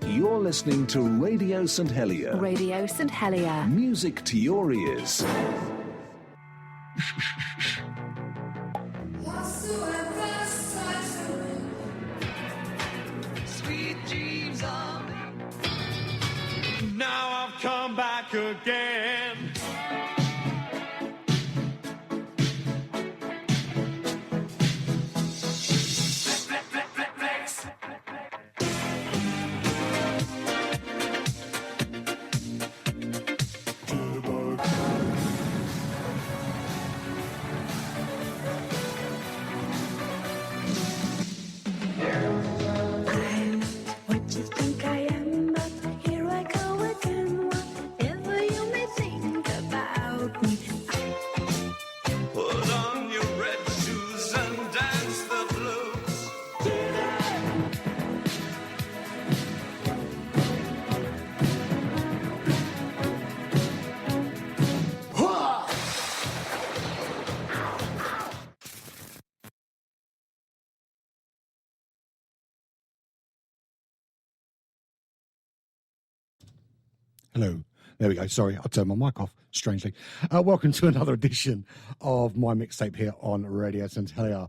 You're listening to Radio St Helier. Radio St Helier. Music to your ears. Sweet dreams of me. Now I've come back again. Hello. There we go. Sorry, I turned my mic off, strangely. Welcome to another edition of My Mixtape here on Radio St Helier.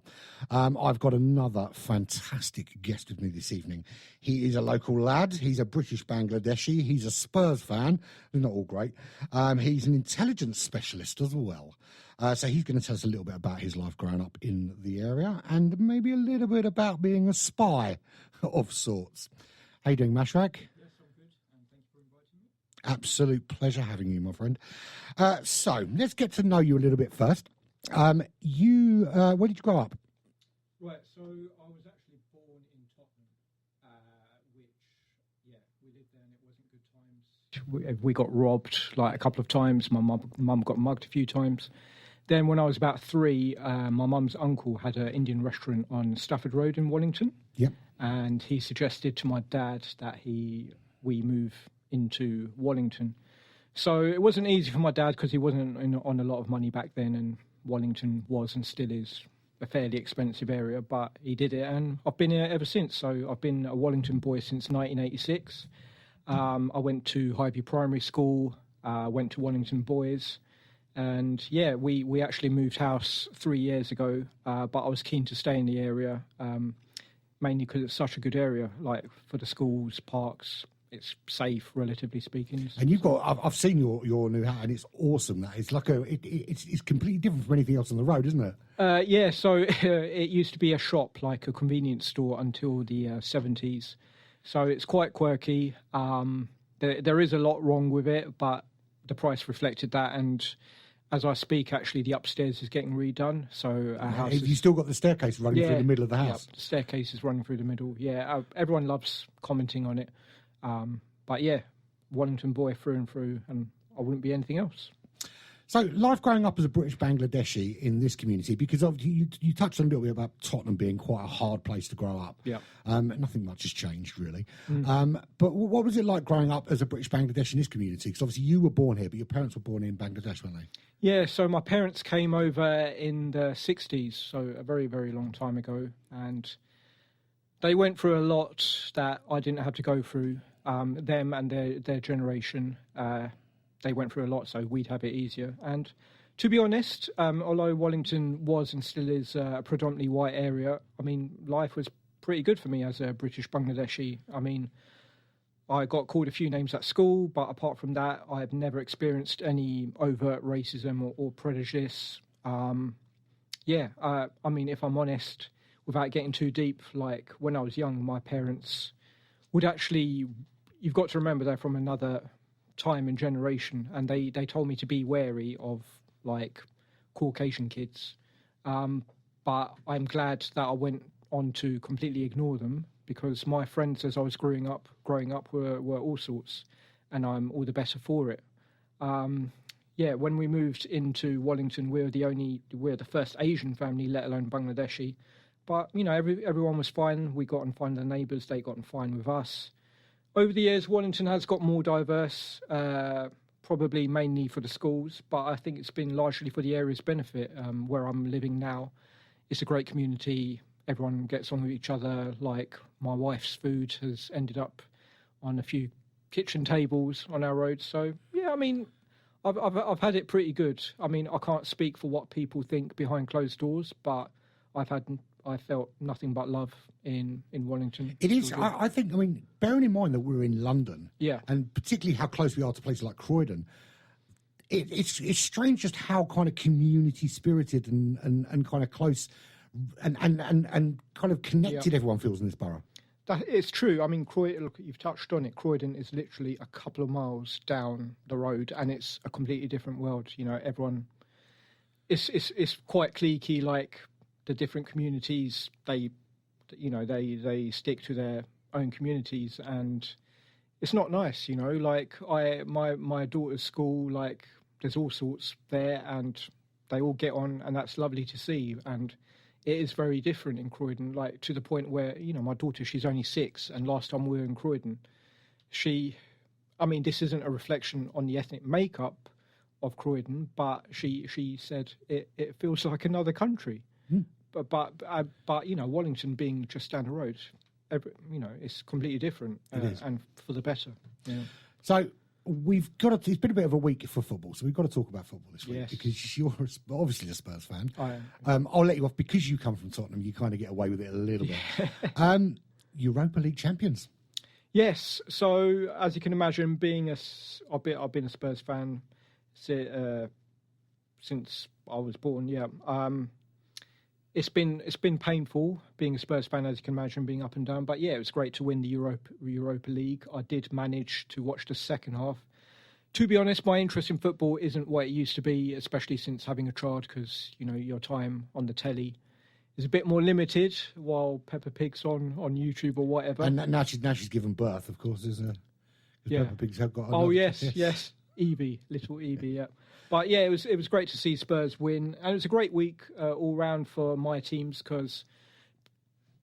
I've got another fantastic guest with me this evening. He is a local lad. He's a British Bangladeshi. He's a Spurs fan. They're not all great. He's an intelligence specialist as well. So he's going to tell us a little bit about his life growing up in the area and maybe a little bit about being a spy of sorts. How you doing, Mashrak? Absolute pleasure having you, my friend. So let's get to know you a little bit first. Where did you grow up? Right, so I was actually born in Tottenham, which, we lived there and it wasn't good times. We got robbed like a couple of times. My mum got mugged a few times. Then when I was about 3, my mum's uncle had an Indian restaurant on Stafford Road in Wallington. Yep. And he suggested to my dad that we move into Wallington. So it wasn't easy for my dad because he wasn't on a lot of money back then, and Wallington was and still is a fairly expensive area, but he did it and I've been here ever since. So I've been a Wallington boy since 1986. I went to Highby Primary School, went to Wallington Boys, and we actually moved house 3 years ago, but I was keen to stay in the area, mainly because it's such a good area, like for the schools, parks. It's safe, relatively speaking. And you've got, I've seen your new house, and it's awesome. That it's like it's completely different from anything else on the road, isn't it? So it used to be a shop, like a convenience store, until the 70s. So it's quite quirky. There is a lot wrong with it, but the price reflected that. And as I speak, actually, the upstairs is getting redone. So our house. Have you still got the staircase running through the middle of the house? Yeah, the staircase is running through the middle. Yeah, everyone loves commenting on it. But Wallington boy through and through, and I wouldn't be anything else. So life growing up as a British Bangladeshi in this community, because you touched on a little bit about Tottenham being quite a hard place to grow up. Yeah. Nothing much has changed really. But what was it like growing up as a British Bangladeshi in this community? Because obviously you were born here, but your parents were born in Bangladesh, weren't they? Yeah, so my parents came over in the 60s, so a very, very long time ago, and they went through a lot that I didn't have to go through. Them and their generation, they went through a lot, so we'd have it easier. And to be honest, although Wallington was and still is a predominantly white area, I mean, life was pretty good for me as a British Bangladeshi. I mean, I got called a few names at school, but apart from that, I've never experienced any overt racism or prejudice. I mean, if I'm honest, without getting too deep, like when I was young, my parents would actually, you've got to remember they're from another time and generation, and they told me to be wary of like Caucasian kids. But I'm glad that I went on to completely ignore them, because my friends as I was growing up were all sorts, and I'm all the better for it. When we moved into Wallington, we're the first Asian family, let alone Bangladeshi. But, you know, everyone was fine. We got on fine with the neighbours. They got on fine with us. Over the years, Wallington has got more diverse, probably mainly for the schools, but I think it's been largely for the area's benefit. Where I'm living now, it's a great community. Everyone gets on with each other. Like, my wife's food has ended up on a few kitchen tables on our roads. So yeah, I mean, I've had it pretty good. I mean, I can't speak for what people think behind closed doors, but I felt nothing but love in Wallington. It is. I think. I mean, bearing in mind that we're in London, Yeah. and particularly how close we are to places like Croydon, it's strange just how kind of community spirited and kind of close and kind of connected everyone feels in this borough. It's true. I mean, Croydon, look, you've touched on it. Croydon is literally a couple of miles down the road, and it's a completely different world. You know, everyone. It's quite cliquey. Like the different communities, they stick to their own communities, and it's not nice. You know, like my daughter's school, like there's all sorts there, and they all get on, and that's lovely to see. And it is very different in Croydon, like to the point where, you know, my daughter, she's only 6, and last time we were in Croydon, I mean, this isn't a reflection on the ethnic makeup of Croydon, but she said it feels like another country. But you know, Wallington being just down the road, you know, it's completely different, and for the better. Yeah. So we've got it's been a bit of a week for football, so we've got to talk about football this week. Yes. Because you're obviously a Spurs fan. I am. I'll let you off because you come from Tottenham. You kind of get away with it a little bit. Europa League champions. Yes. So as you can imagine, I've been a Spurs fan since I was born. Yeah. It's been painful being a Spurs fan, as you can imagine, being up and down. But yeah, it was great to win the Europa League. I did manage to watch the second half. To be honest, my interest in football isn't what it used to be, especially since having a child, because you know your time on the telly is a bit more limited while Peppa Pig's on YouTube or whatever. And now she's given birth, of course. Peppa Pig's have got. Oh yes, Evie, little Evie, yeah. But yeah, it was great to see Spurs win, and it was a great week all round for my teams because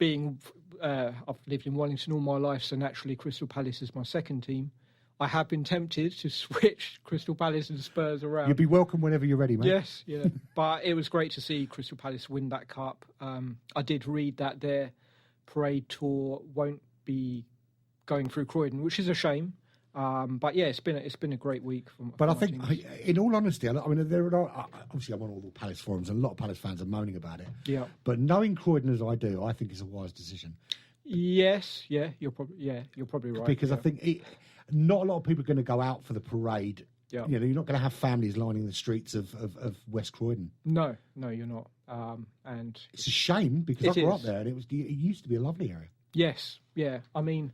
I've lived in Wallington all my life, so naturally Crystal Palace is my second team. I have been tempted to switch Crystal Palace and Spurs around. You'll be welcome whenever you're ready, mate. Yes, yeah. But it was great to see Crystal Palace win that cup. I did read that their parade tour won't be going through Croydon, which is a shame. But yeah, it's been a great week. But I think, in all honesty, I mean, there are obviously I'm on all the Palace forums, and a lot of Palace fans are moaning about it. Yeah. But knowing Croydon as I do, I think it's a wise decision. Yes, yeah, you're probably right. Because I think not a lot of people are going to go out for the parade. Yeah. You know, you're not going to have families lining the streets of West Croydon. No, you're not. And it's a shame because I grew up there, and it used to be a lovely area. Yes, yeah. I mean,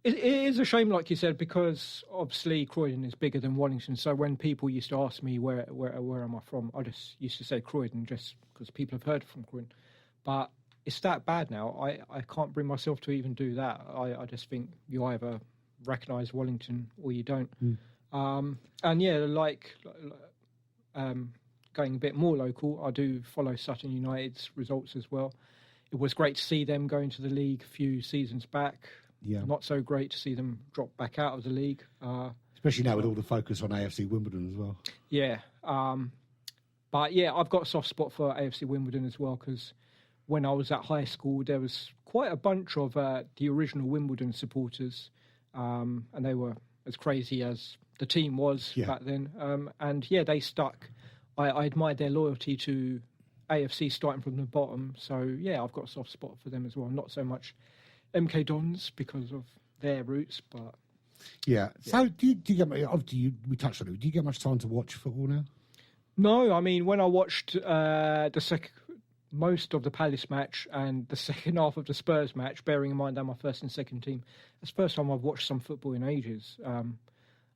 it is a shame, like you said, because obviously Croydon is bigger than Wallington. So when people used to ask me where am I from, I just used to say Croydon, just because people have heard from Croydon. But it's that bad now. I can't bring myself to even do that. I just think you either recognise Wallington or you don't. And yeah, going a bit more local, I do follow Sutton United's results as well. It was great to see them go into the league a few seasons back. Yeah. Not so great to see them drop back out of the league. Especially now with all the focus on AFC Wimbledon as well. Yeah. But yeah, I've got a soft spot for AFC Wimbledon as well because when I was at high school, there was quite a bunch of the original Wimbledon supporters, and they were as crazy as the team was back then. And yeah, they stuck. I admired their loyalty to AFC starting from the bottom. So yeah, I've got a soft spot for them as well. Not so much MK Dons because of their roots, but yeah. So do you get? We touched on it. Do you get much time to watch football now? No, I mean when I watched most of the Palace match and the second half of the Spurs match, bearing in mind they're my first and second team, it's the first time I've watched some football in ages.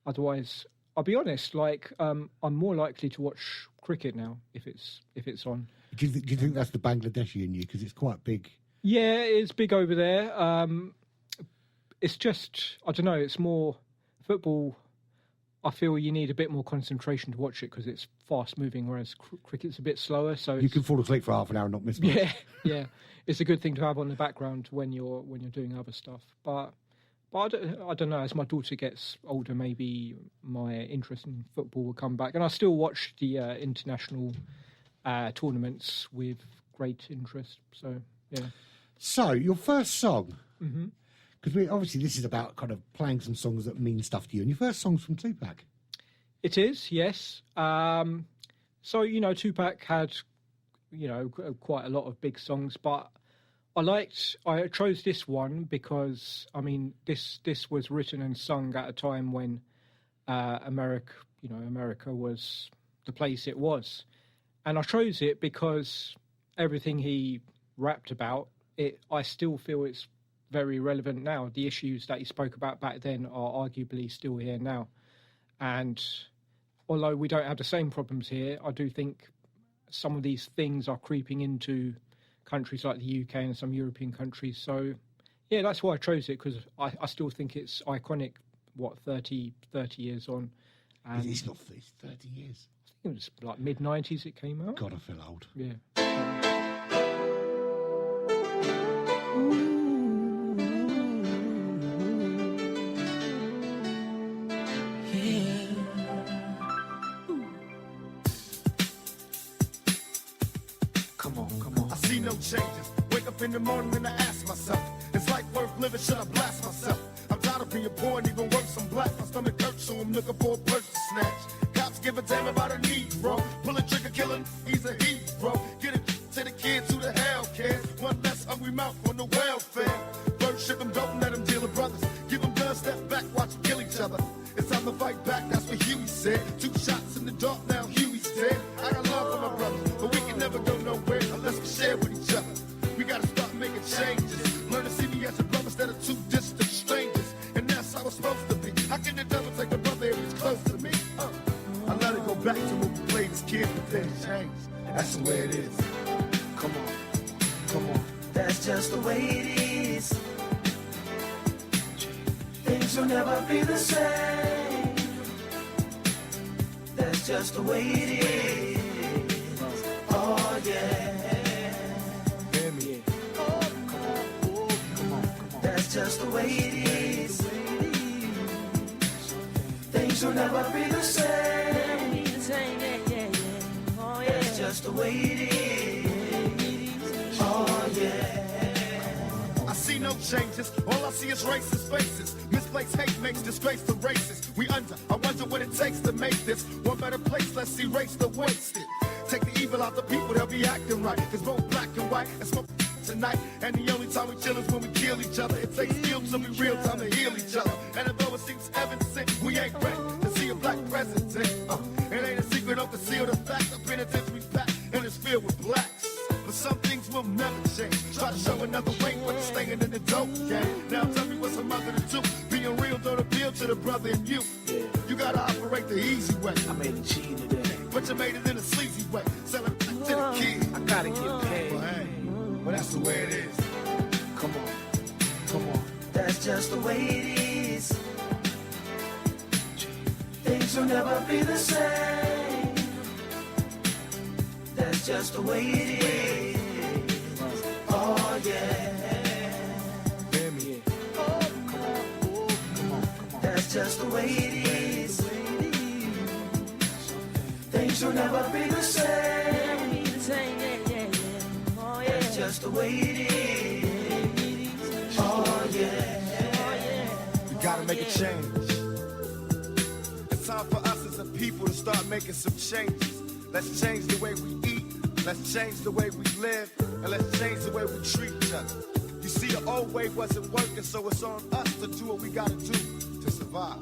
Otherwise, I'll be honest, I'm more likely to watch cricket now if it's on. Do you think that's the Bangladeshi in you because it's quite big? Yeah, it's big over there. It's just, I don't know, it's more football. I feel you need a bit more concentration to watch it because it's fast moving, whereas cricket's a bit slower. So you can fall asleep for half an hour and not miss much. Yeah. It's a good thing to have on the background when you're doing other stuff. But I don't know. As my daughter gets older, maybe my interest in football will come back, and I still watch the international tournaments with great interest. So yeah. So your first song, Because obviously this is about kind of playing some songs that mean stuff to you. And your first song's from Tupac. It is, yes. So, you know, Tupac had, you know, quite a lot of big songs, but I chose this one because, I mean, this was written and sung at a time when America was the place it was. And I chose it because everything he rapped about, I still feel it's very relevant now. The issues that he spoke about back then are arguably still here now. And although we don't have the same problems here, I do think some of these things are creeping into countries like the UK and some European countries. So, yeah, that's why I chose it, because I still think it's iconic, 30 years on. And It's not 30 years. I think it was like mid-90s it came out. God, I feel old. Yeah. I see no changes. Wake up in the morning and I ask myself, is life worth living? Should I blast myself? I'm tired of being poor and even worse, I'm black. My stomach hurts, so I'm looking for a purse to snatch. Cops give a damn about a Negro. Pull a trigger, killing, he's a hero. Get it to the kids who the hell cares. One less hungry mouth on the welfare. First ship them, don't let them deal with brothers. Give them guns, step back, watch them kill each other. It's time to fight back, that's what Huey said. 2 shots in the dark, now Huey's dead. I got love for my brothers, but we can never go nowhere unless we share with each other. We gotta start making changes. Learn to see me as a brother instead of 2 distant strangers. And that's how it's supposed to be. How can the devil take a brother if he's close to me? I let it go back to when we played as kids, but things changed. That's the way it is. Come on. That's just the way it is. Things will never be the same. That's just the way it is. Oh yeah. Hear me. Come on. That's just the way it is. Things will never be the same. That's just the way it is. Oh yeah. I see no changes. All I see is racist faces. Misplaced hate makes disgrace to races. I wonder what it takes to make this one better place. Let's erase the wasted. Take the evil out the people, they'll be acting right. Cause both black and white and smoke tonight. And the only time we chill is when we kill each other. It takes skill to be real time to heal each other. And although it seems evident, we ain't ready to see a black president. It ain't a secret, don't conceal the fact. The penitentiary's packed and it's filled with blacks. But some things will never change. Try to show another way, but it's staying in the dope game. Now tell me what's a mother to do. Being real don't appeal to the brother in you. You gotta operate the easy way. I made a G today. But you made it in a sleazy way. Sell it back to the kid. I gotta get paid. Well, hey, well, that's the way it is. Come on. That's just the way it is. Things will never be the same. That's just the way it is. Oh yeah. Hear me. Come on. That's just the way it is. Things will never be the same. That's just the way it is. Oh yeah. We gotta make a change. It's time for us as a people to start making some changes. Let's change the way we eat. Let's change the way we live. And let's change the way we treat each other. You see, the old way wasn't working, so it's on us to do what we gotta do to survive.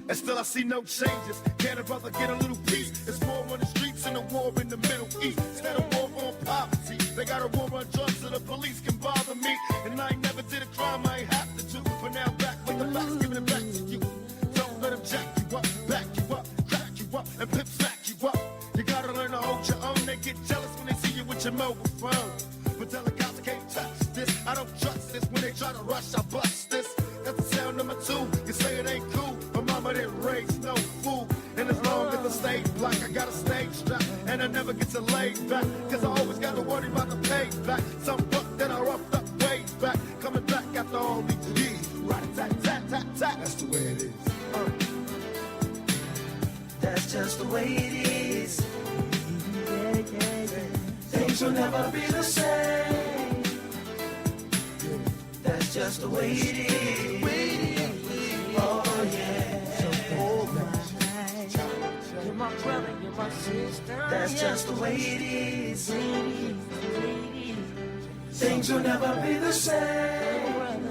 And still I see no changes. Can a brother get a little peace? It's war on the streets and a war in the Middle East. Instead of war on poverty, they got a war on drugs so the police can bother me. And I ain't never did a crime I ain't have to do. But now back with the facts, giving it back to you. Don't let them jack you up, back you up, crack you up, and pimp smack you up. You gotta learn to hold your own. They get jealous when they see you with your mobile phone. But tell the cops I can't touch this. I don't trust this. When they try to rush, I bust this. That's the sound number 2. You say it ain't cool, but mama didn't raise no fool. And as long as I stay black, I got a stage strap. And I never get to lay back, cause I always gotta worry about the payback. Some buck that I roughed up way back, coming back after all these years. Right-a-tat-tat-tat-tat. That's the way it is. That's just the way it is. Things will never be the same. That's just just the way it is. Oh yeah. You're my brother, you're my sister. That's just the way it is. Things will never be the same.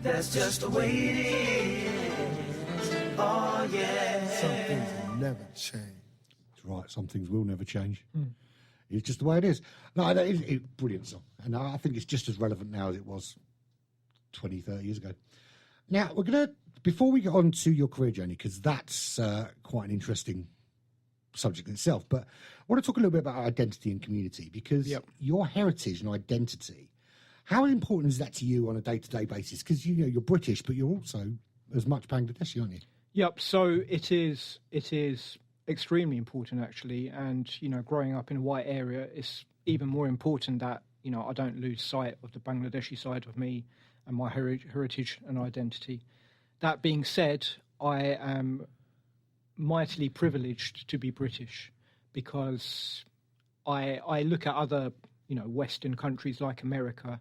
That's just the way it is. Oh yeah. Some things will never change. That's right. Some things will never change. It's just the way it is. No, it's a brilliant song. And I think it's just as relevant now as it was 20, 30 years ago. Now, we're going to, before we get on to your career journey, because that's quite an interesting subject in itself, but I want to talk a little bit about identity and community, because your heritage and identity, how important is that to you on a day-to-day basis? Because, you know, you're British, but you're also as much Bangladeshi, aren't you? Yep. So it is extremely important, actually. And, you know, growing up in a white area, it's even more important that, you know, I don't lose sight of the Bangladeshi side of me and my heritage and identity. That being said, I am mightily privileged to be British, because I look at other, you know, Western countries like America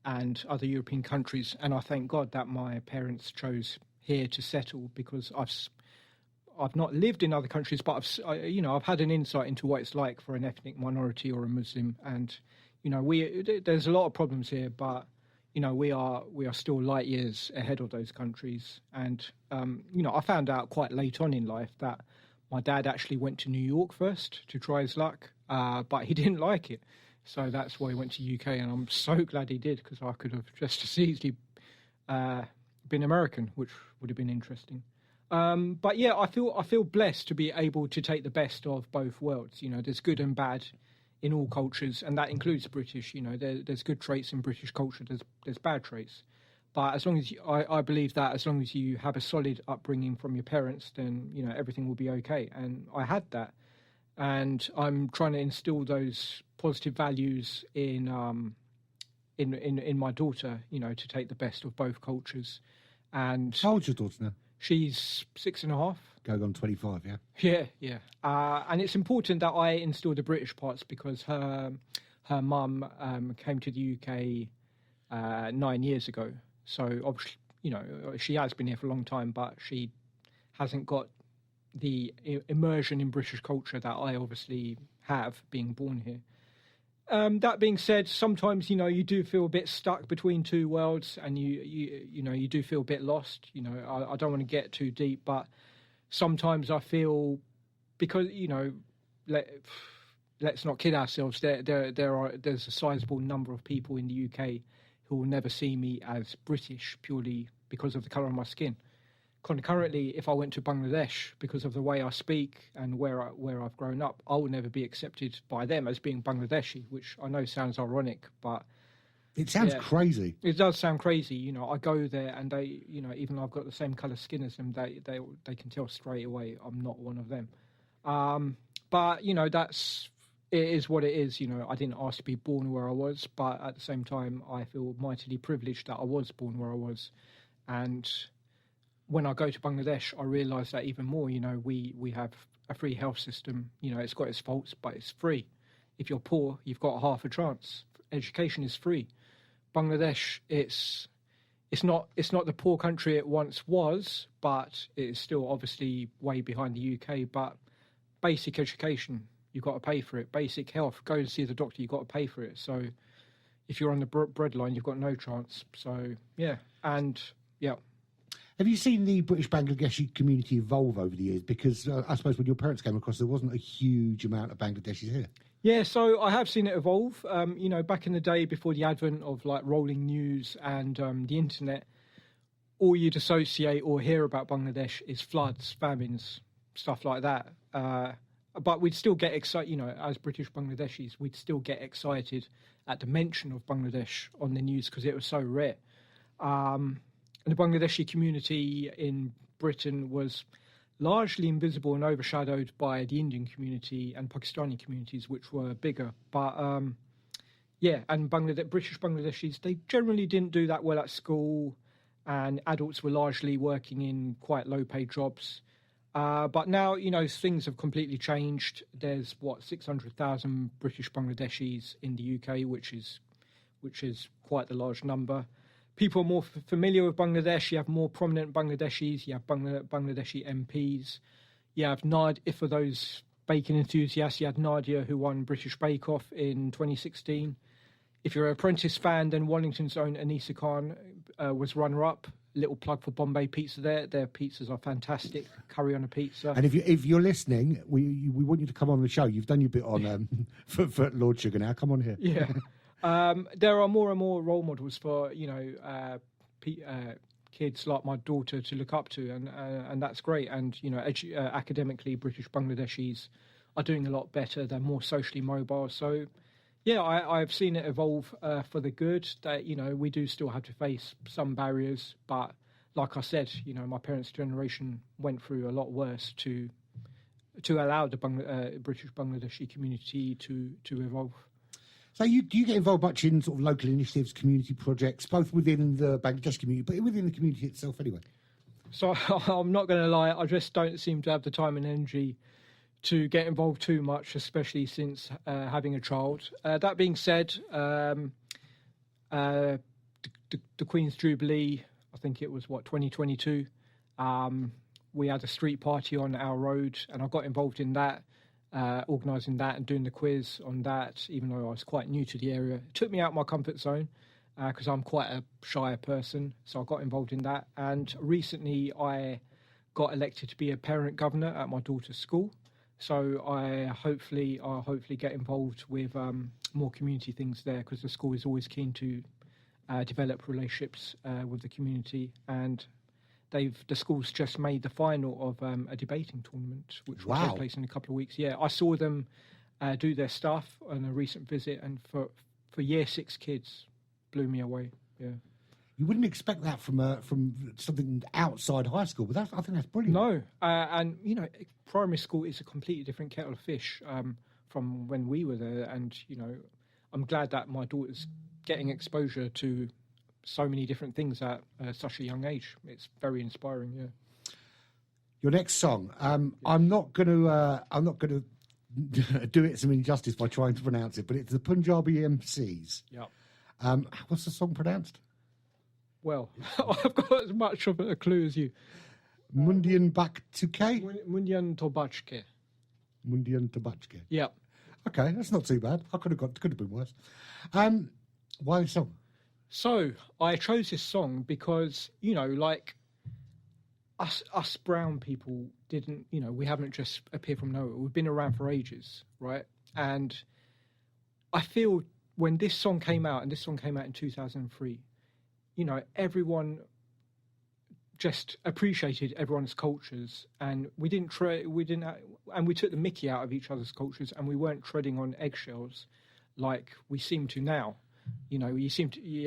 and other European countries, and I thank God that my parents chose here to settle, because I've not lived in other countries, but I've had an insight into what it's like for an ethnic minority or a Muslim, and you know, there's a lot of problems here, but you know, we are still light years ahead of those countries. And you know, I found out quite late on in life that my dad actually went to New York first to try his luck, but he didn't like it, so that's why he went to UK, and I'm so glad he did, because I could have just as easily been American, which would have been interesting. But yeah, I feel blessed to be able to take the best of both worlds. You know, there's good and bad in all cultures, and that includes British. You know, there's good traits in British culture. There's bad traits, but as long as I believe that as long as you have a solid upbringing from your parents, then you know everything will be okay. And I had that, and I'm trying to instill those positive values in my daughter. You know, to take the best of both cultures. And How old's your daughter now? She's 6.5. Going on 25, Yeah. And it's important that I instill the British parts, because her mum came to the UK 9 years ago. So obviously, you know, she has been here for a long time, but she hasn't got the immersion in British culture that I obviously have, being born here. That being said, sometimes, you know, you do feel a bit stuck between two worlds, and you do feel a bit lost. You know, I don't want to get too deep, but sometimes I feel, because, you know, let's not kid ourselves. There's a sizable number of people in the UK who will never see me as British purely because of the colour of my skin. Currently, if I went to Bangladesh, because of the way I speak and where I've grown up, I would never be accepted by them as being Bangladeshi, which I know sounds ironic, but it sounds crazy. It does sound crazy. You know, I go there and they, you know, even though I've got the same colour skin as them, they can tell straight away I'm not one of them. But you know, it is what it is. You know, I didn't ask to be born where I was, but at the same time, I feel mightily privileged that I was born where I was, and when I go to Bangladesh, I realise that even more. You know, we have a free health system. You know, it's got its faults, but it's free. If you're poor, you've got half a chance. Education is free. Bangladesh, it's not the poor country it once was, but it is still obviously way behind the UK. But basic education, you've got to pay for it. Basic health, go and see the doctor, you've got to pay for it. So if you're on the breadline, you've got no chance. So yeah, and yeah. Have you seen the British Bangladeshi community evolve over the years? Because I suppose when your parents came across, there wasn't a huge amount of Bangladeshis here. Yeah, so I have seen it evolve. You know, back in the day, before the advent of like rolling news and the internet, all you'd associate or hear about Bangladesh is floods, famines, stuff like that. But we'd still get excited, you know, as British Bangladeshis, we'd still get excited at the mention of Bangladesh on the news because it was so rare. And the Bangladeshi community in Britain was largely invisible and overshadowed by the Indian community and Pakistani communities, which were bigger. But and British Bangladeshis, they generally didn't do that well at school, and adults were largely working in quite low-paid jobs. But now, you know, things have completely changed. There's 600,000 British Bangladeshis in the UK, which is which is quite the large number. People are more familiar with Bangladesh. You have more prominent Bangladeshis. You have Bangladeshi MPs. You have Nadia, for those baking enthusiasts, you had Nadia, who won British Bake Off in 2016. If you're an Apprentice fan, then Wallington's own Anisa Khan was runner-up. Little plug for Bombay Pizza there. Their pizzas are fantastic. Curry on a pizza. And if you're listening, we want you to come on the show. You've done your bit on for Lord Sugar now. Come on here. Yeah. There are more and more role models for, kids like my daughter to look up to, and that's great. And, academically, British Bangladeshis are doing a lot better. They're more socially mobile. So, yeah, I've seen it evolve for the good. That, we do still have to face some barriers, but like I said, my parents' generation went through a lot worse to allow the British Bangladeshi community to evolve. So do you get involved much in sort of local initiatives, community projects, both within the Bangladesh community, but within the community itself anyway? So I'm not going to lie, I just don't seem to have the time and energy to get involved too much, especially since having a child. That being said, the Queen's Jubilee, I think it was, 2022, we had a street party on our road, and I got involved in that, organising that and doing the quiz on that, even though I was quite new to the area. It took me out of my comfort zone because I'm quite a shy person, so I got involved in that. And recently I got elected to be a parent governor at my daughter's school. So I'll hopefully get involved with more community things there, because the school is always keen to develop relationships with the community. And the school's just made the final of a debating tournament, which will take place in a couple of weeks. Yeah, I saw them do their stuff on a recent visit, and for Year 6 kids, blew me away. Yeah. You wouldn't expect that from something outside high school, but I think that's brilliant. No, and primary school is a completely different kettle of fish from when we were there, and I'm glad that my daughter's getting exposure to so many different things at such a young age. It's very inspiring. Yeah. Your next song, I'm not going to do it some injustice by trying to pronounce it, but it's the Punjabi MCs. Yeah. What's the song pronounced? Well, I've got as much of a clue as you. Mundian Baktuke? Mundian Tobachke. Mundian Tobachke. Yeah. Okay, that's not too bad. Could have been worse. Why this song? So I chose this song because, like us brown people didn't, we haven't just appeared from nowhere. We've been around for ages, right? And I feel when this song came out, and this song came out in 2003, everyone just appreciated everyone's cultures, and we took the mickey out of each other's cultures, and we weren't treading on eggshells like we seem to now. You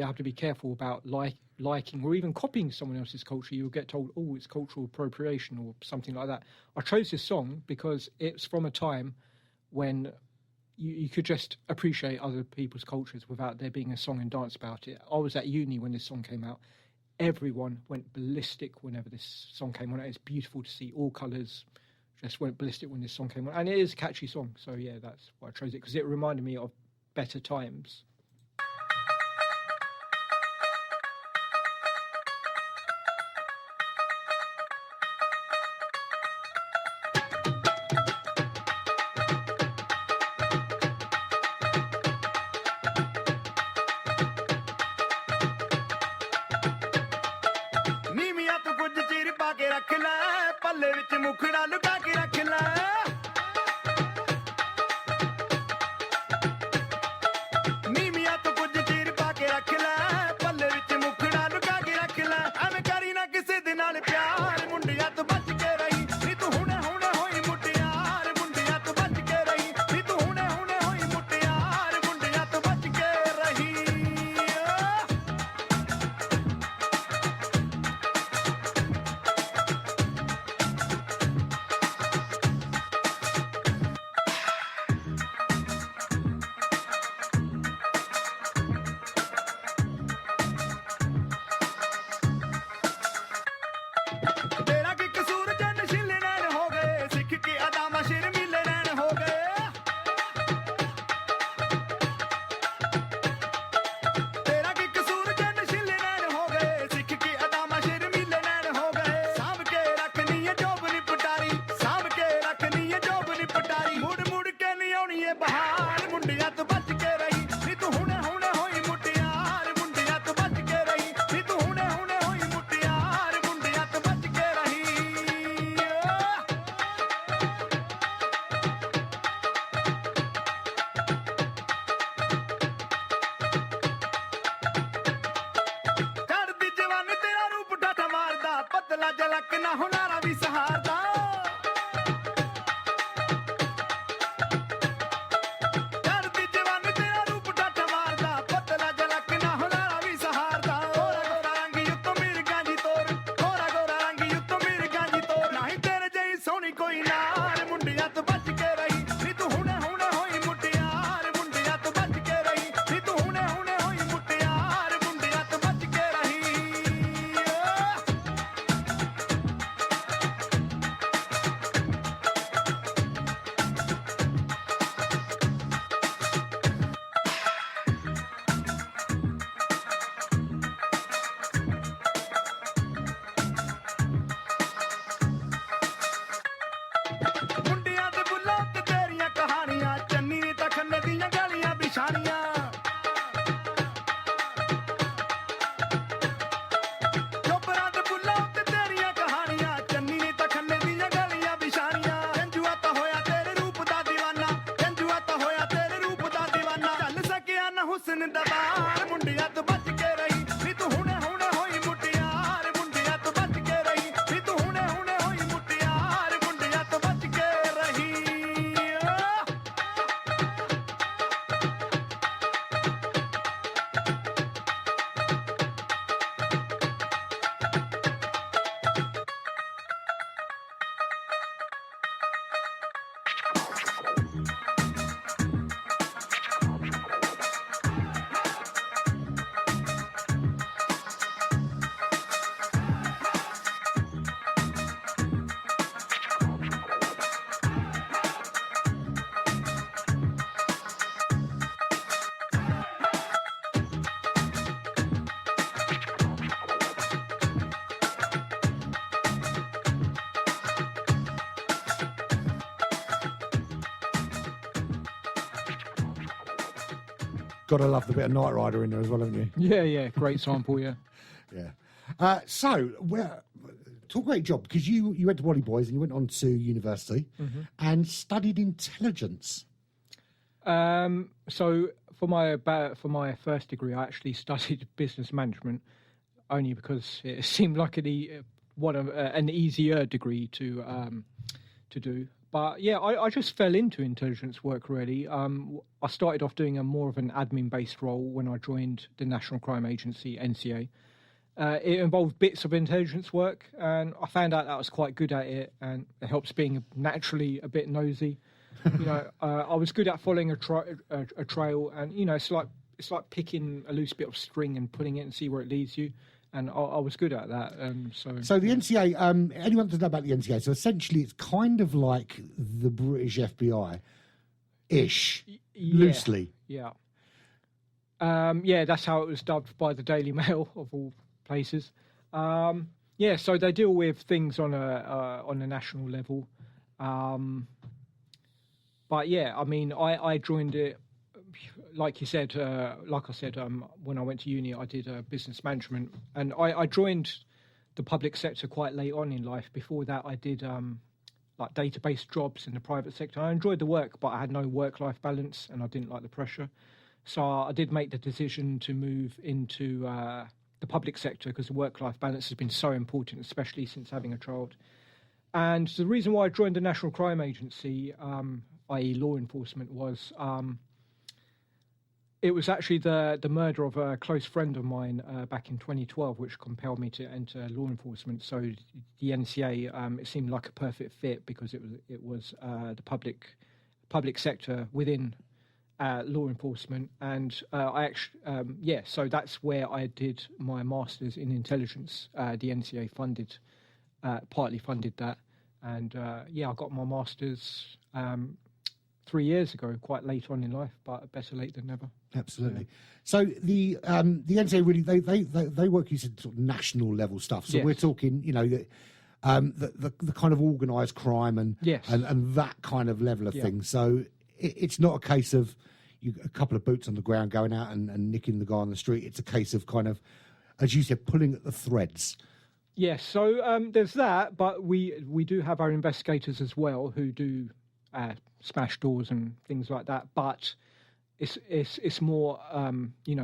have to be careful about liking or even copying someone else's culture. You'll get told, oh, it's cultural appropriation or something like that. I chose this song because it's from a time when you could just appreciate other people's cultures without there being a song and dance about it. I was at uni when this song came out. Everyone went ballistic whenever this song came on. It's beautiful to see. All colours just went ballistic when this song came on. And it is a catchy song. So, yeah, that's why I chose it, because it reminded me of better times. ਪਤਲਾ ਜਲਕ ਨਾ ਹੁਨਾਰਾ ਵੀ ਸਹਾਰਦਾ ਕਰਦੀ ਜਵਾਨ ਤੇਰਾ ਰੂਪ ਡੱਟ ਮਾਰਦਾ ਪਤਲਾ ਜਲਕ ਨਾ ਹੁਨਾਰਾ ਵੀ ਸਹਾਰਦਾ ਗੋਰਾ ਗੋਰਾ ਰੰਗੀ ਉੱਤੋਂ ਮਿਰਗਾਂ ਦੀ ਤੋਰ ਗੋਰਾ ਗੋਰਾ ਰੰਗੀ ਉੱਤੋਂ ਮਿਰਗਾਂ ਦੀ ਤੋਰ ਨਹੀਂ ਤੇਰੇ ਜਿਹੀ ਸੋਹਣੀ ਕੋਈ ਨਾਰ ਮੁੰਡਿਆਂ ਤੋਂ ਬਚ ਕੇ ਰਹੀ ਨੀ ਤੂੰ ਹੁਣੇ ਹੁਣੇ ਹੋਈ ਮੁਟਿਆਰ ਮੁੰਡਿਆਂ ਤੋਂ ਬਚ ਕੇ ਰਹੀ ਨੀ ਤੂੰ ਹੁਣੇ ਹੁਣੇ ਹੋਈ ਮੁਟਿਆਰ ਮੁੰਡਿਆਂ ਤੋਂ ਬਚ ਕੇ ਰਹੀ ਮੁੰਡਿਆਂ ਦੇ ਬੁੱਲਾਂ ਤੇ ਤੇਰੀਆਂ ਕਹਾਣੀਆਂ ਚੰਨੀ ਨੀ ਤਾਂ ਖੰਨੇ ਦੀਆਂ ਗਲੀਆਂ ਬਿਛਾਣੀਆਂ ਚੋਬਰਾਂ ਦੇ ਬੁੱਲਾਂ ਤੇ ਤੇਰੀਆਂ ਕਹਾਣੀਆਂ ਚੰਨੀ ਨੀ ਤਾਂ ਖੰਨੇ ਦੀਆਂ ਗਲੀਆਂ ਬਿਛਾਣੀਆਂ ਜੰਜੂਆ ਤਾਂ ਹੋਇਆ ਤੇਰੇ ਰੂਪ ਦਾ دیਵਾਨਾ ਜੰਜੂਆ ਤਾਂ ਹੋਇਆ ਤੇਰੇ ਰੂਪ ਦਾ دیਵਾਨਾ ਚੱਲ ਸਕਿਆ ਨਾ ਹੁਸਨ ਦਾ ਬਾਰ ਮੁੰਡਿਆਂ ਤੋਂ ਬਚ ਕੇ ਰਹੀ ਨੀ ਤੂੰ ਹੁਣੇ ਹੁਣੇ ਹੋਈ ਮੁਟਿਆਰ ਮੁੰਡਿਆਂ ਤੋਂ ਬਚ ਕੇ ਰਹੀ ਨੀ ਤੂੰ ਹੁਣੇ ਹੁਣੇ ਹੋਈ ਮੁਟਿਆਰ ਮੁੰਡਿਆਂ ਤੋਂ ਬਚ ਕੇ ਰਹੀ Gotta love the bit of Knight Rider in there as well, haven't you? Yeah, great sample, yeah. Yeah. Talk about your job, because you went to Wally Boys and you went on to university and studied intelligence. So for my first degree, I actually studied business management, only because it seemed like an easier degree to do. But yeah, I just fell into intelligence work really. I started off doing a more of an admin-based role when I joined the National Crime Agency, NCA. It involved bits of intelligence work, and I found out that I was quite good at it, and it helps being naturally a bit nosy. You know, I was good at following a trail, and you know, it's like picking a loose bit of string and putting it and see where it leads you. And I was good at that. So the NCA, anyone doesn't know about the NCA, so essentially it's kind of like the British FBI-ish, loosely. Yeah. That's how it was dubbed by the Daily Mail, of all places. So they deal with things on a national level. But yeah, I mean, I joined it, like I said, when I went to uni, I did business management, and I joined the public sector quite late on in life. Before that, I did like database jobs in the private sector. I enjoyed the work, but I had no work-life balance, and I didn't like the pressure. So I did make the decision to move into the public sector, because the work-life balance has been so important, especially since having a child. And the reason why I joined the National Crime Agency, i.e. law enforcement, was it was actually the murder of a close friend of mine back in 2012, which compelled me to enter law enforcement. So the NCA, it seemed like a perfect fit, because it was the public sector within law enforcement, and I actually so that's where I did my master's in intelligence. The NCA partly funded that, and I got my master's 3 years ago, quite late on in life, but better late than never. Absolutely. Yeah. So the NCA really they work, you said, sort of national level stuff. So we're talking, you know, the kind of organised crime and that kind of level of things. So it's not a case of a couple of boots on the ground going out and nicking the guy on the street. It's a case of kind of, as you said, pulling at the threads. Yes. So there's that, but we do have our investigators as well who do smash doors and things like that. But it's more,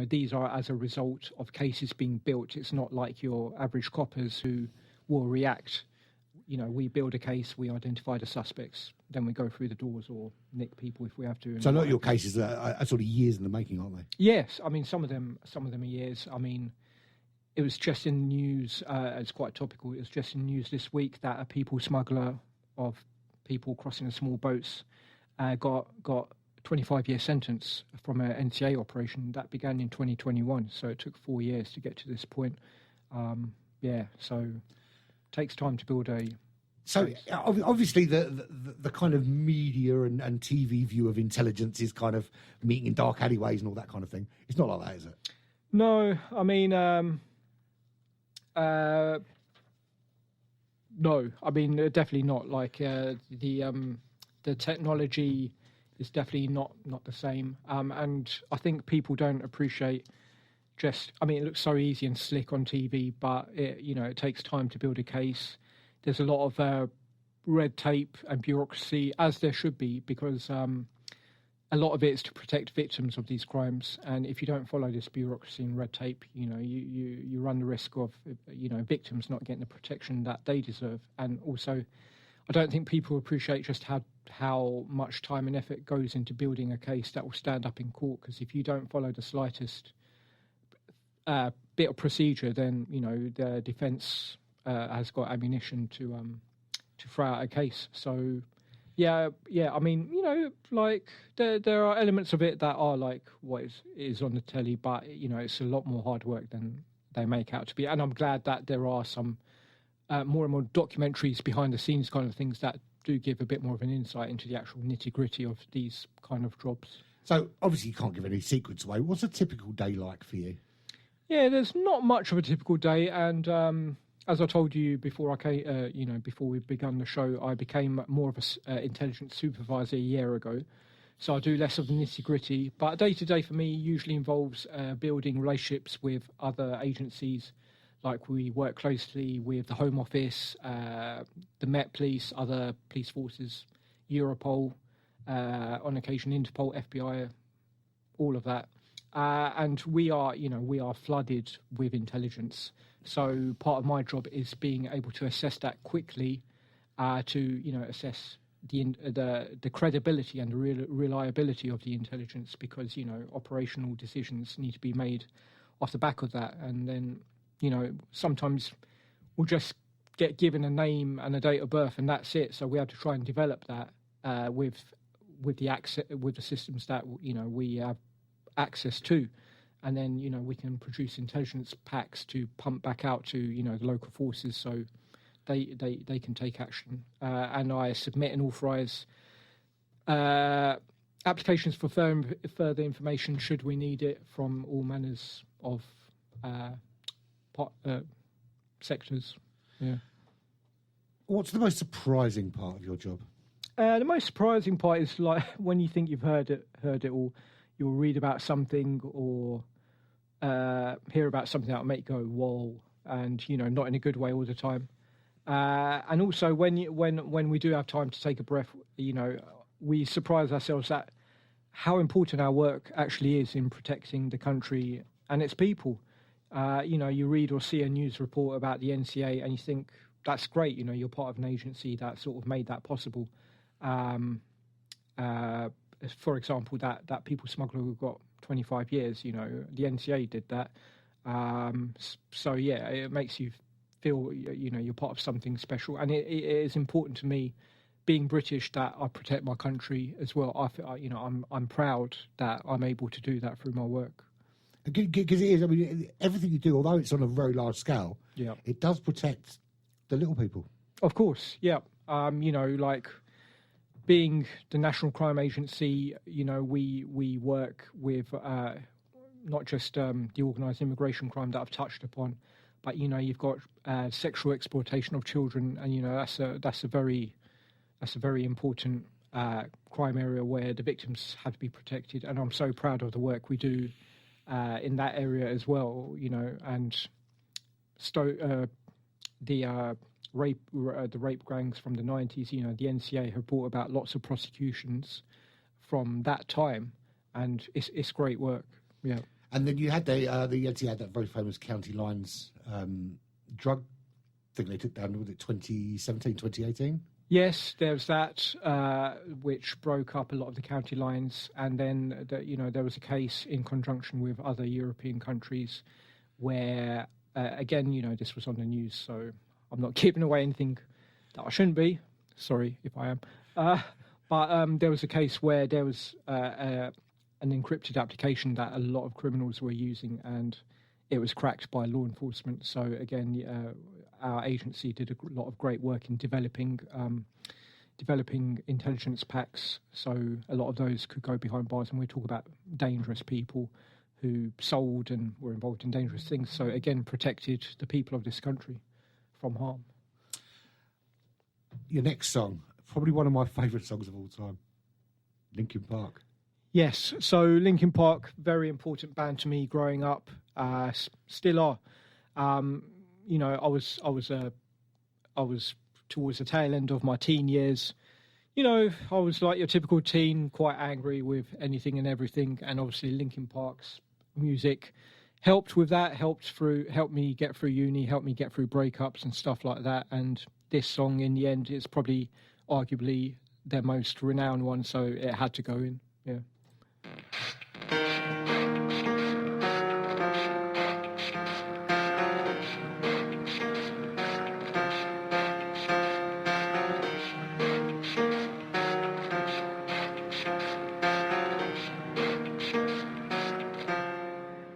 these are as a result of cases being built. It's not like your average coppers who will react. You know, we build a case, we identify the suspects, then we go through the doors or nick people if we have to. So a lot of your cases are sort of years in the making, aren't they? Yes, I mean some of them are years. I mean, it was just in the news. It's quite topical. It was just in the news this week that a people smuggler of people crossing in small boats got 25-year sentence from an NCA operation that began in 2021. So it took 4 years to get to this point. So it takes time to build a. So obviously the kind of media and TV view of intelligence is kind of meeting in dark alleyways and all that kind of thing. It's not like that, is it? No, I mean, no, I mean definitely not. Like the technology is definitely not the same, and I think people don't appreciate. I mean, it looks so easy and slick on TV, but it takes time to build a case. There's a lot of red tape and bureaucracy, as there should be, because a lot of it is to protect victims of these crimes. And if you don't follow this bureaucracy and red tape, you run the risk of victims not getting the protection that they deserve. And also, I don't think people appreciate just how much time and effort goes into building a case that will stand up in court. Because if you don't follow the slightest bit of procedure, then the defence has got ammunition to throw out a case. So yeah. I mean, like there are elements of it that are like what is on the telly, but it's a lot more hard work than they make out to be. And I'm glad that there are some more and more documentaries behind the scenes kind of things that do give a bit more of an insight into the actual nitty gritty of these kind of jobs. So obviously you can't give any secrets away. What's a typical day like for you? Yeah, there's not much of a typical day, and as I told you before I came, before we begun the show, I became more of an intelligence supervisor a year ago. So I do less of the nitty gritty. But day to day for me usually involves building relationships with other agencies. Like we work closely with the Home Office, the Met Police, other police forces, Europol, on occasion Interpol, FBI, all of that. And we are flooded with intelligence. So part of my job is being able to assess that quickly, to assess the credibility and the reliability of the intelligence, because operational decisions need to be made off the back of that. And then sometimes we'll just get given a name and a date of birth, and that's it. So we have to try and develop that with the systems that we have access to, and then we can produce intelligence packs to pump back out to the local forces so they can take action, and I submit and authorize applications for further information should we need it from all manners of sectors. Yeah. What's the most surprising part of your job? The most surprising part is like when you think you've heard it all. You'll read about something or hear about something that will make you go, whoa, and, not in a good way all the time. And also when we do have time to take a breath, we surprise ourselves at how important our work actually is in protecting the country and its people. You read or see a news report about the NCA and you think, that's great, you're part of an agency that sort of made that possible. For example, that people smuggler who got 25 years, the NCA did that. So yeah, it makes you feel, you're part of something special. And it is important to me, being British, that I protect my country as well. I feel, I'm proud that I'm able to do that through my work. Because it is, I mean, everything you do, although it's on a very large scale, it does protect the little people. Of course, yeah. Like being the National Crime Agency, we work with not just the organised immigration crime that I've touched upon, but you've got sexual exploitation of children, and that's a very important crime area where the victims have to be protected. And I'm so proud of the work we do in that area as well. And the rape gangs from the 90s, the NCA have brought about lots of prosecutions from that time, and it's great work. Yeah. And then you had the NCA had that very famous County Lines drug think they took down, was it 2017, 2018? Yes, there's that, which broke up a lot of the county lines, and then there was a case in conjunction with other European countries where, again, this was on the news, so I'm not giving away anything that I shouldn't be. Sorry if I am. But there was a case where there was an encrypted application that a lot of criminals were using, and it was cracked by law enforcement. So again, our agency did a lot of great work in developing intelligence packs. So a lot of those could go behind bars, and we talk about dangerous people who sold and were involved in dangerous things. So again, protected the people of this country from harm. Your next song, probably one of my favourite songs of all time, Linkin Park. Yes, so Linkin Park, very important band to me growing up, still are. I was towards the tail end of my teen years. I was like your typical teen, quite angry with anything and everything, and obviously Linkin Park's music helped with that, helped me get through uni, helped me get through breakups and stuff like that. And this song, in the end, is probably arguably their most renowned one, so it had to go in. Yeah.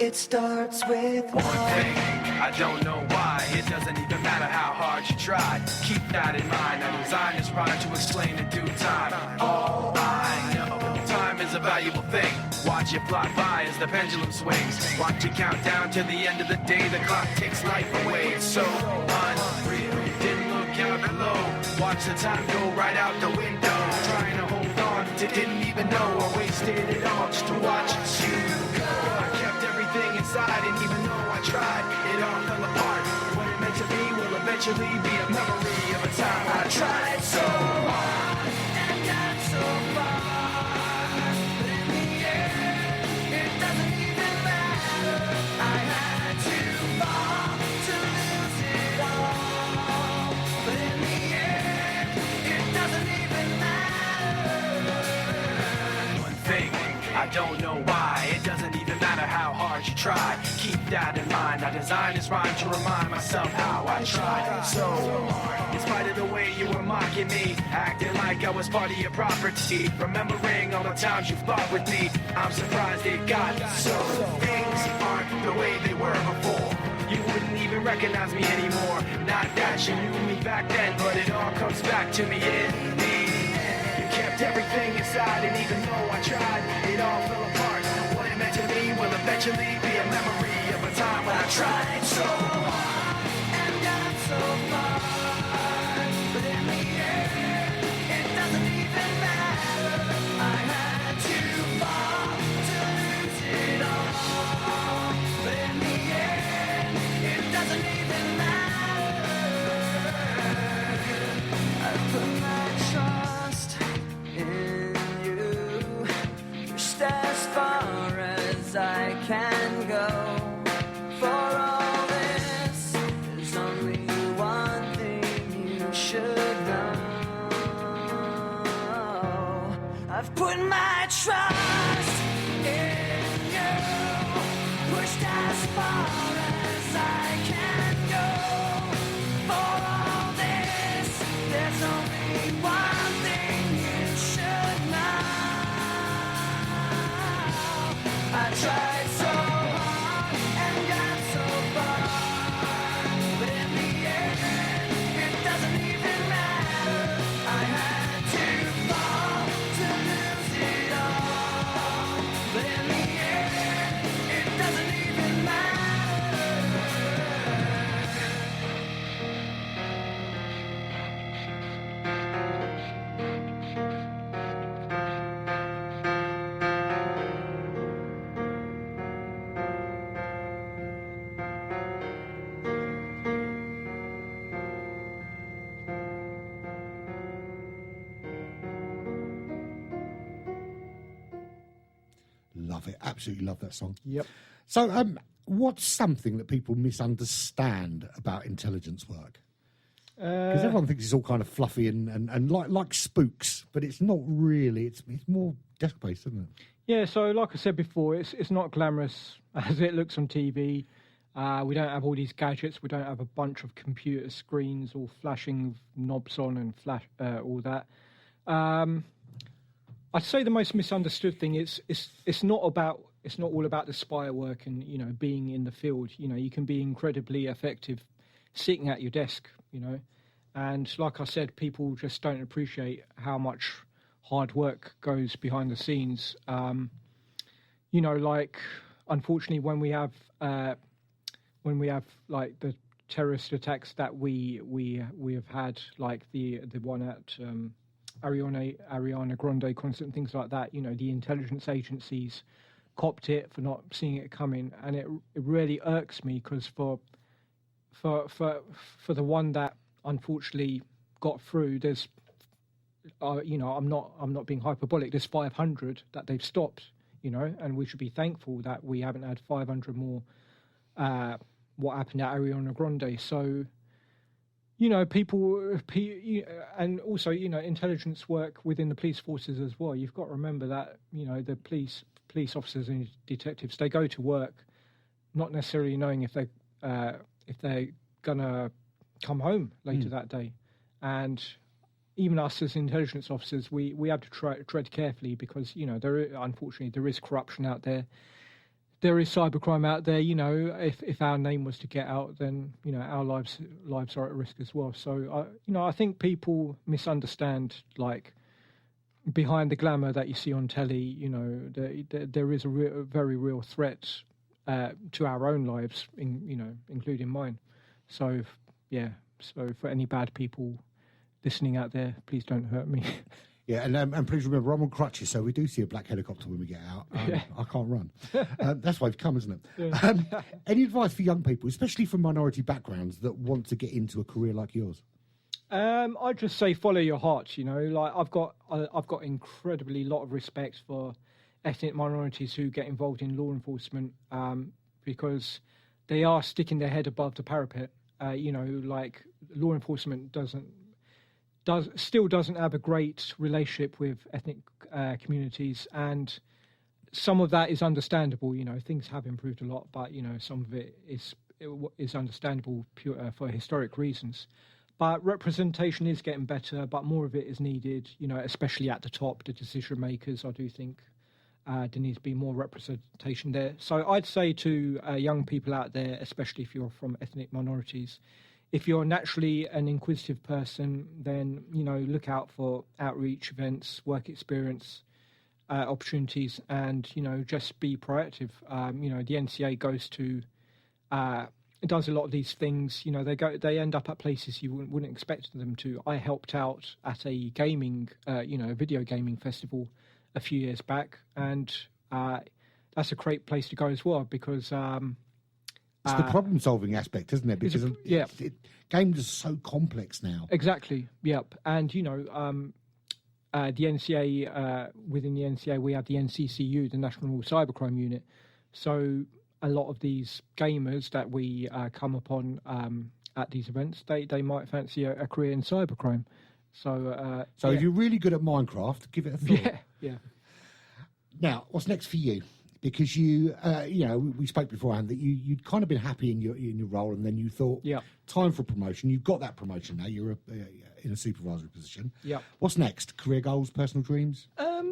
It starts with one thing. I don't know why. It doesn't even matter how hard you try. Keep that in mind. I designed this rhyme to explain in due time. All I know, time is a valuable thing. Watch it fly by as the pendulum swings. Watch it count down to the end of the day. The clock takes life away. It's so unreal. Didn't look out below. Watch the time go right out the window. Trying to hold on to didn't even know I wasted it all just to watch you go. I kept everything inside, and even though I tried, it all fell apart. What it meant to be will eventually be a memory of a time I tried so hard and got so far. But in the end, it doesn't even matter. I had to fall to lose it all. But in the end, it doesn't even matter. One thing, I don't know why. It doesn't even matter how hard you try. Keep that in mind. I designed this rhyme to remind myself how I tried so hard. In spite of the way you were mocking me, acting like I was part of your property, remembering all the times you fought with me, I'm surprised it got so. Things aren't the way they were before. You wouldn't even recognize me anymore. Not that you knew me back then, but it all comes back to me in the end. You kept everything inside, and even though I tried, it all fell apart. What it meant to me will eventually be a memory of a time when I tried so hard and got so far. But in the end, it doesn't even matter. I had to fall to lose it all. But in the end, it doesn't even matter. I put my trust in you, pushed as far as I can go. For all this, there's only one thing you should know. I've put my trust in you, pushed as far as I can go. For all this, there's only one thing you should know. I tried so hard and got so far, but in the end, it doesn't even matter. I had to fall to lose it all, but in the end, it doesn't even matter. Love it. Absolutely love that song. Yep. So, what's something that people misunderstand about intelligence work? Because everyone thinks it's all kind of fluffy and like spooks, but it's not really. It's more desk-based, isn't it? Yeah, so like I said before, it's not glamorous as it looks on TV. We don't have all these gadgets. We don't have a bunch of computer screens all flashing knobs on and all that. I'd say the most misunderstood thing is it's not all about the spire work and being in the field. You can be incredibly effective sitting at your desk. And like I said, people just don't appreciate how much hard work goes behind the scenes. Like unfortunately, when we have like the terrorist attacks that we have had, like the one at Ariana Grande concert and things like that, the intelligence agencies copped it for not seeing it coming, and it really irks me because for the one that unfortunately got through, there's I'm not being hyperbolic, there's 500 that they've stopped, and we should be thankful that we haven't had 500 more what happened at Ariana Grande. So people and also intelligence work within the police forces as well. You've got to remember that the police officers and detectives, they go to work not necessarily knowing if they're gonna come home later that day. And even us as intelligence officers, we have to tread carefully because unfortunately there is corruption out there. There is cybercrime out there. If our name was to get out, then our lives are at risk as well. So I think people misunderstand, like, behind the glamour that you see on telly. There is a very real threat to our own lives, including mine. So for any bad people listening out there, please don't hurt me. Yeah, and please remember, I'm on crutches, so we do see a black helicopter when we get out. I can't run. That's why I've come, isn't it? Yeah. Any advice for young people, especially from minority backgrounds, that want to get into a career like yours? I'd just say follow your heart. Like I've got incredibly lot of respect for ethnic minorities who get involved in law enforcement because they are sticking their head above the parapet. Like law enforcement still doesn't have a great relationship with ethnic communities, and some of that is understandable. Things have improved a lot, but some of it is understandable for historic reasons. But representation is getting better, but more of it is needed. Especially at the top, the decision makers. I do think there needs to be more representation there. So I'd say to young people out there, especially if you're from ethnic minorities, if you're naturally an inquisitive person, then, look out for outreach events, work experience opportunities, and, just be proactive. The NCA does a lot of these things. They end up at places you wouldn't expect them to. I helped out at a gaming, video gaming festival a few years back, and that's a great place to go as well because... it's the problem-solving aspect, isn't it? Because games are so complex now. Exactly. Yep. And the NCA, within the NCA, we have the NCCU, the National Cybercrime Unit. So a lot of these gamers that we come upon at these events, they might fancy a career in cybercrime. So if you're really good at Minecraft, give it a thought. Yeah. Now, what's next for you? Because we spoke beforehand that you'd kind of been happy in your role, and then you thought, time for promotion. You've got that promotion now. You're in a supervisory position. Yeah. What's next? Career goals, personal dreams?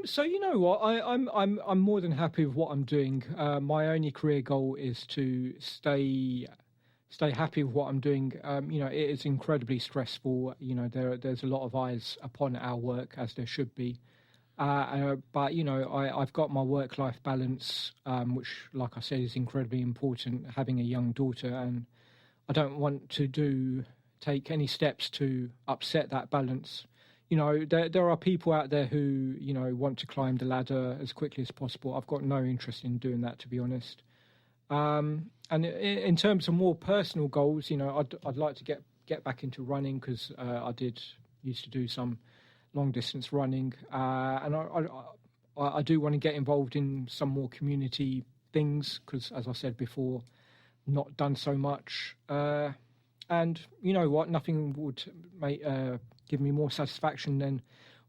So you know what, I'm more than happy with what I'm doing. My only career goal is to stay happy with what I'm doing. It is incredibly stressful. There's a lot of eyes upon our work, as there should be. But I've got my work-life balance, which, like I said, is incredibly important. Having a young daughter, and I don't want to take any steps to upset that balance. There are people out there who want to climb the ladder as quickly as possible. I've got no interest in doing that, to be honest. And in terms of more personal goals, I'd like to get back into running because I used to do some long distance running, and I do want to get involved in some more community things because, as I said before, not done so much. And you know what? Nothing would give me more satisfaction than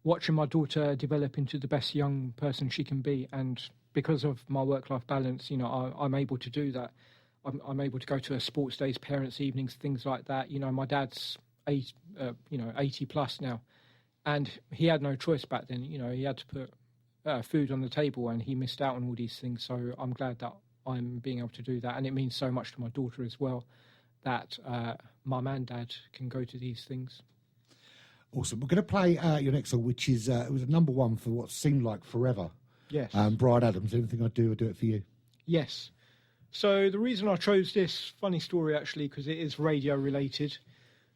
watching my daughter develop into the best young person she can be. And because of my work-life balance, you know, I'm able to do that. I'm able to go to her sports days, parents' evenings, things like that. You know, my dad's 80 plus now, and he had no choice back then. You know, he had to put food on the table, and he missed out on all these things. So I'm glad that I'm being able to do that, and it means so much to my daughter as well that mum and dad can go to these things. Awesome. We're going to play your next song, which is it was a number one for what seemed like forever. Yes. Brian Adams. Everything I do it for you. Yes. So the reason I chose this, funny story actually, because it is radio related.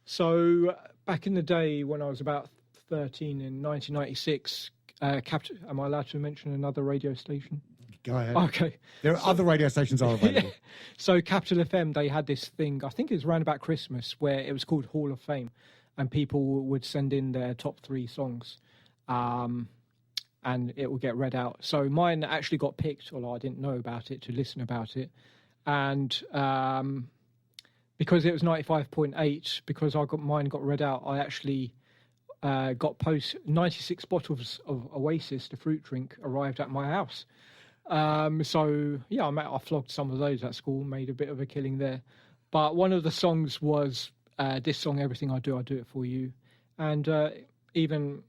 So back in the day when I was about 13 in 1996, am I allowed to mention another radio station? Go ahead. Okay. There are other radio stations are available. Yeah. So Capital FM, they had this thing, I think it was around about Christmas, where it was called Hall of Fame, and people would send in their top 3 songs. And it will get read out. So mine actually got picked, although I didn't know about it, to listen about it. And because it was 95.8, because mine got read out, I actually got 96 bottles of Oasis, the fruit drink, arrived at my house. So, yeah, I flogged some of those at school, made a bit of a killing there. But one of the songs was this song, Everything I Do It For You. And even...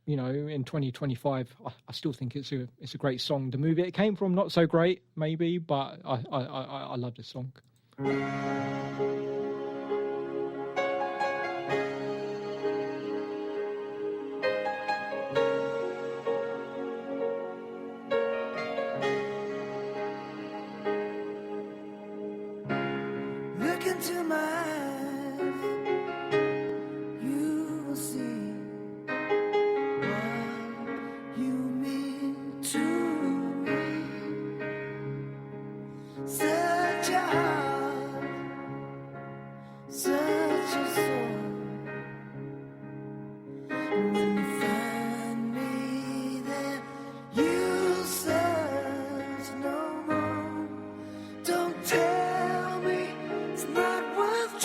you know, in 2025, I still think it's a great song. The movie it came from, not so great, maybe, but I love this song. Look into my eyes, you will see what you mean to me. Such a heart, such a soul. When you find me there, you'll search no more. Don't tell me it's not worth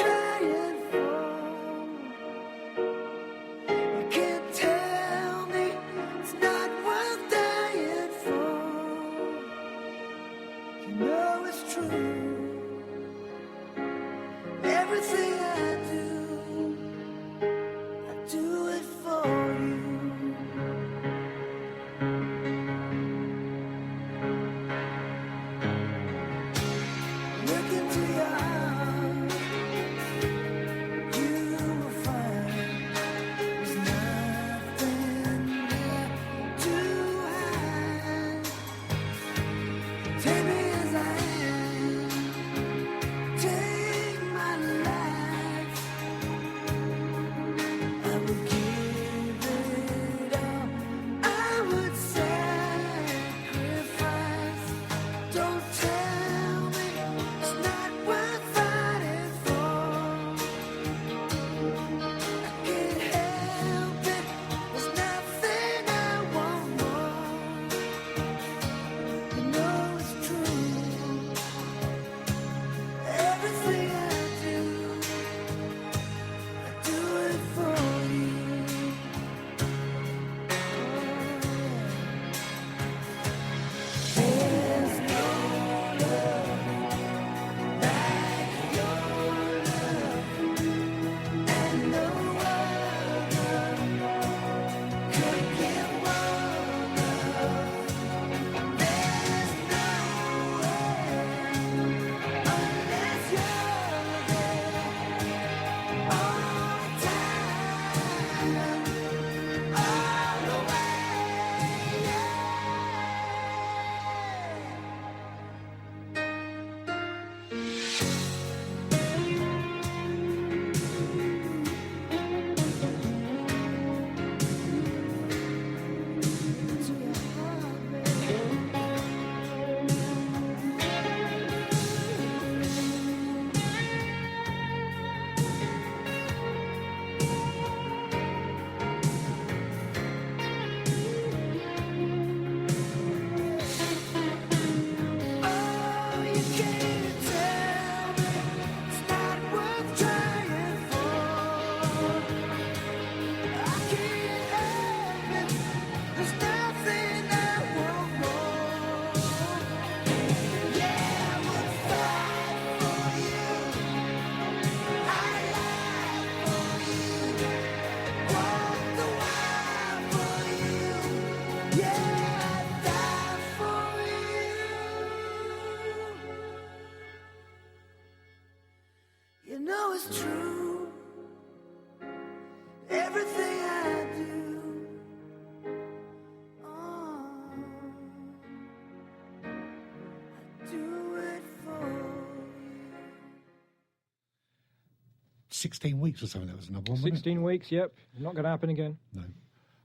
16 weeks or something. That was another one. wasn't it? 16 weeks, yep. Not going to happen again. No.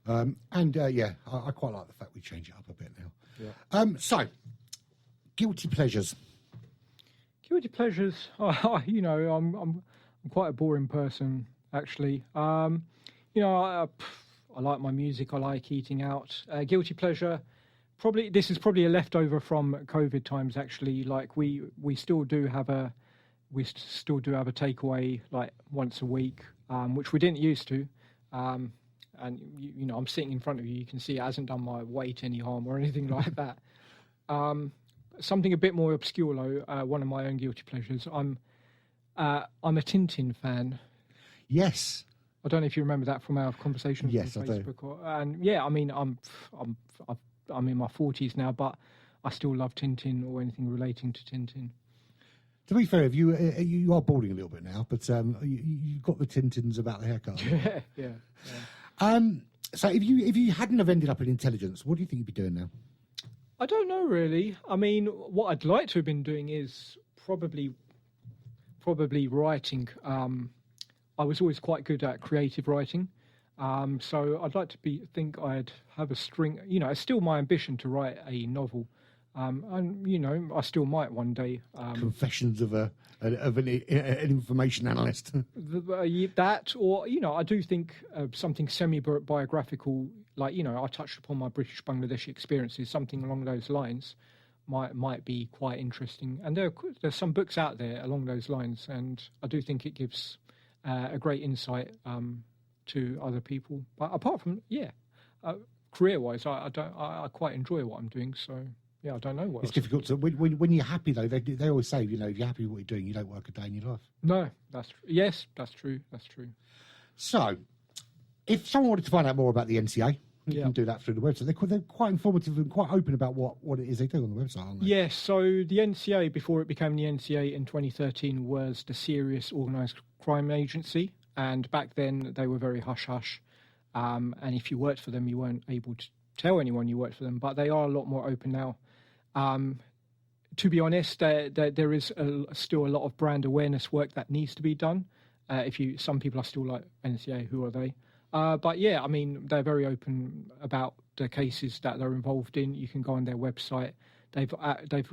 I quite like the fact we change it up a bit now. Yeah. So, guilty pleasures. Guilty pleasures. I'm quite a boring person, actually. I like my music. I like eating out. Guilty pleasure. This is probably a leftover from COVID times. Actually, like we still do have a takeaway like once a week, which we didn't used to. And I'm sitting in front of you. You can see it hasn't done my weight any harm or anything like that. Something a bit more obscure, though. One of my own guilty pleasures. I'm a Tintin fan. Yes. I don't know if you remember that from our conversation Yes, on I do. Facebook. And yeah, I mean, I'm in my 40s now, but I still love Tintin or anything relating to Tintin. To be fair, you are balding a little bit now, but you've got the Tintins about the haircut. Yeah. So if you hadn't have ended up in intelligence, what do you think you'd be doing now? I don't know, really. I mean, what I'd like to have been doing is probably writing. I was always quite good at creative writing. So I'd like to think I'd have a string. It's still my ambition to write a novel. And I still might one day. Confessions of an information analyst. That, or I do think something semi-biographical, like I touched upon my British Bangladeshi experiences, something along those lines, might be quite interesting. And there's some books out there along those lines, and I do think it gives a great insight to other people. But apart from career-wise, I quite enjoy what I'm doing. So. Yeah, I don't know what. It's difficult to when you're happy though. They always say, if you're happy with what you're doing, you don't work a day in your life. No, that's true. That's true. So, if someone wanted to find out more about the NCA, you can do that through the website. They're quite informative and quite open about what it is they do on the website, aren't they? Yes. So the NCA, before it became the NCA in 2013, was the Serious Organised Crime Agency, and back then they were very hush hush. And if you worked for them, you weren't able to tell anyone you worked for them. But they are a lot more open now. To be honest, there is still a lot of brand awareness work that needs to be done. Some people are still like, NCA, who are they? But yeah, I mean, they're very open about the cases that they're involved in. You can go on their website. They've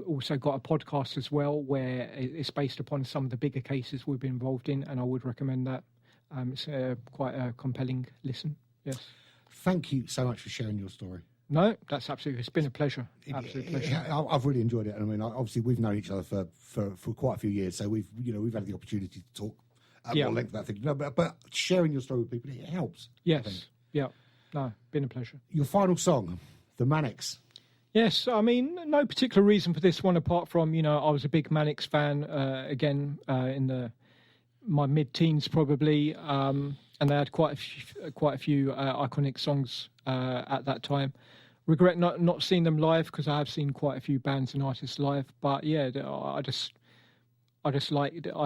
also got a podcast as well where it's based upon some of the bigger cases we've been involved in, and I would recommend that. It's quite a compelling listen. Yes. Thank you so much for sharing your story. No, that's absolutely. It's been a pleasure. Absolute pleasure. I've really enjoyed it. I mean, obviously we've known each other for quite a few years, so we've had the opportunity to talk at more length about things. No, but sharing your story with people, it helps. Yes. Yeah. No, been a pleasure. Your final song, The Manics. Yes, I mean, no particular reason for this one apart from I was a big Manics fan in my mid-teens probably, and they had quite a few iconic songs at that time. Regret not seeing them live because I have seen quite a few bands and artists live. But yeah, I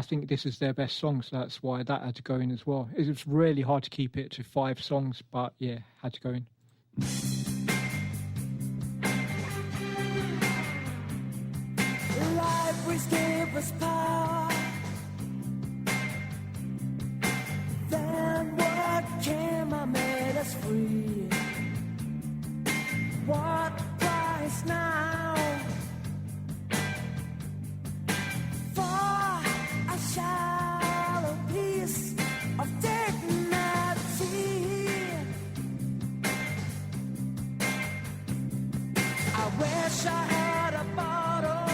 think this is their best song, so that's why that had to go in as well. It was really hard to keep it to 5 songs, but yeah, had to go in. Life which gave us power, then what came and made us free. What price now for a shallow piece of dignity? I wish I had a bottle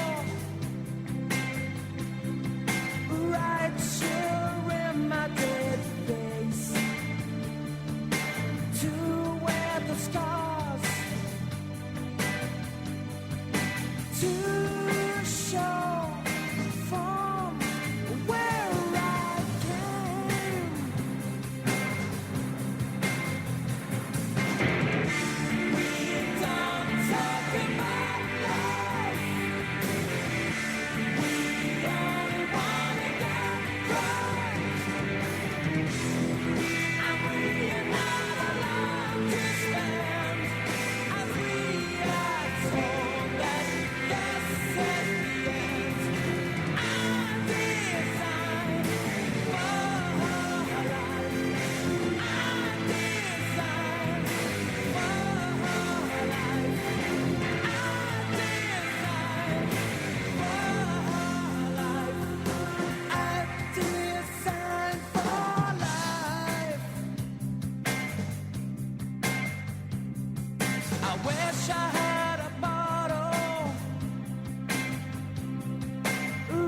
wish I had a bottle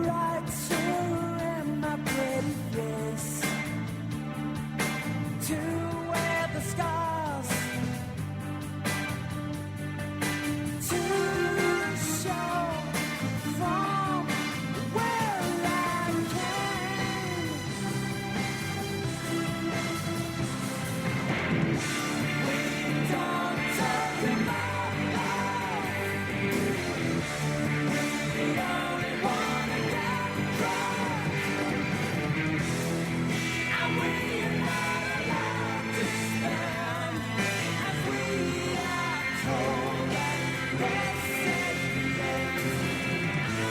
right here in my pretty face to wear the scars, to show from where I came. We don't talk about love. We only wanna get drunk, and we're not allowed to spend as we are told that this is the end.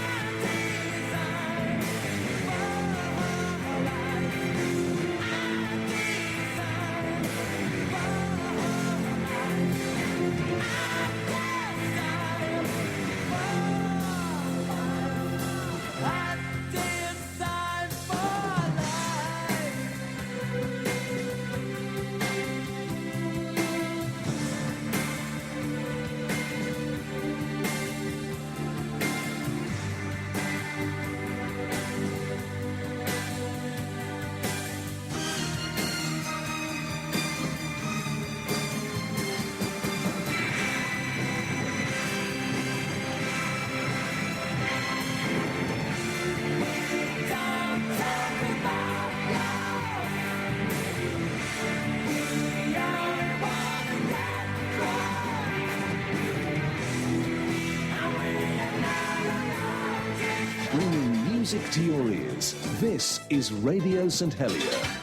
I design my life. I design Bringing music to your ears. This is Radio St Helier.